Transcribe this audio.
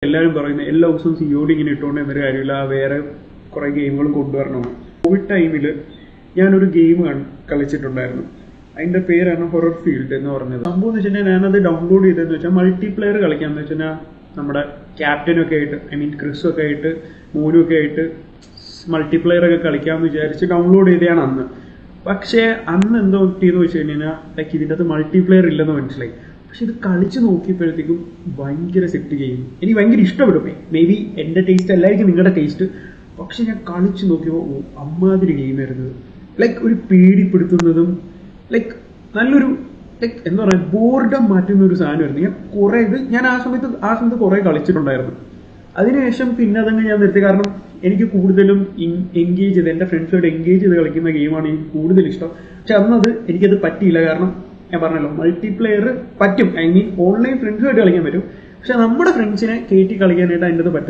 എല്ലാവരും പറയുന്നത് എല്ലാ ദിവസവും COD ഇങ്ങനെ ഇട്ടുകൊണ്ട് എന്നൊരു കാര്യമില്ല, വേറെ കുറേ ഗെയിമുകളും കൊണ്ടുവരണമെന്ന്. കോവിഡ് ടൈമിൽ ഞാനൊരു ഗെയിം കളിച്ചിട്ടുണ്ടായിരുന്നു. അതിൻ്റെ പേരാണ് ഹൊറർ ഫീൽഡ് എന്ന് പറഞ്ഞത്. സംഭവം എന്ന് വെച്ചാൽ ഞാനത് ഡൗൺലോഡ് ചെയ്തതെന്ന് വെച്ചാൽ മൾട്ടിപ്ലെയർ കളിക്കാമെന്ന് വെച്ചാൽ നമ്മുടെ ക്യാപ്റ്റനൊക്കെ ആയിട്ട് ക്രിസൊക്കെ ആയിട്ട് മോനുമൊക്കെ ആയിട്ട് മൾട്ടിപ്ലെയർ ഒക്കെ കളിക്കാമെന്ന് വിചാരിച്ച് ഡൗൺലോഡ് ചെയ്തതാണ് അന്ന്. പക്ഷേ അന്ന് എന്തോ കിട്ടിയെന്ന് വെച്ച് കഴിഞ്ഞാൽ ഇതിൻ്റെ അകത്ത് മൾട്ടിപ്ലെയർ ഇല്ലെന്ന് മനസ്സിലായി. പക്ഷെ ഇത് കളിച്ച് നോക്കിയപ്പോഴത്തേക്കും ഭയങ്കര സെറ്റ് ഗെയിം, എനിക്ക് ഭയങ്കര ഇഷ്ടപ്പെടും. മേ ബി എൻ്റെ ടേസ്റ്റ് അല്ലായിരിക്കും നിങ്ങളുടെ ടേസ്റ്റ്, പക്ഷെ ഞാൻ കളിച്ച് നോക്കിയപ്പോൾ അമ്മാതിരി ഗെയിമായിരുന്നു. ഒരു പേടിപ്പെടുത്തുന്നതും നല്ലൊരു എന്താ പറയുക, ബോർഡം മാറ്റുന്ന ഒരു സാധനമായിരുന്നു. ഞാൻ ആ സമയത്ത് കുറേ കളിച്ചിട്ടുണ്ടായിരുന്നു. അതിനുശേഷം പിന്നെ അതങ്ങ് ഞാൻ നിർത്തി. കാരണം എനിക്ക് കൂടുതലും എൻഗേജ് ചെയ്ത് എൻ്റെ ഫ്രണ്ട്സുമായിട്ട് എൻഗേജ് ചെയ്ത് കളിക്കുന്ന ഗെയിമാണ് എനിക്ക് കൂടുതൽ ഇഷ്ടം. പക്ഷെ അന്നത് എനിക്കത് പറ്റിയില്ല. കാരണം ഞാൻ പറഞ്ഞല്ലോ, മൾട്ടിപ്ലെയർ പറ്റും, ഓൺലൈൻ ഫ്രണ്ട്സുമായിട്ട് കളിക്കാൻ പറ്റും, പക്ഷെ നമ്മുടെ ഫ്രണ്ട്സിനെ കയറ്റി കളിക്കാനായിട്ട് അതിൻ്റെ അത് പറ്റും.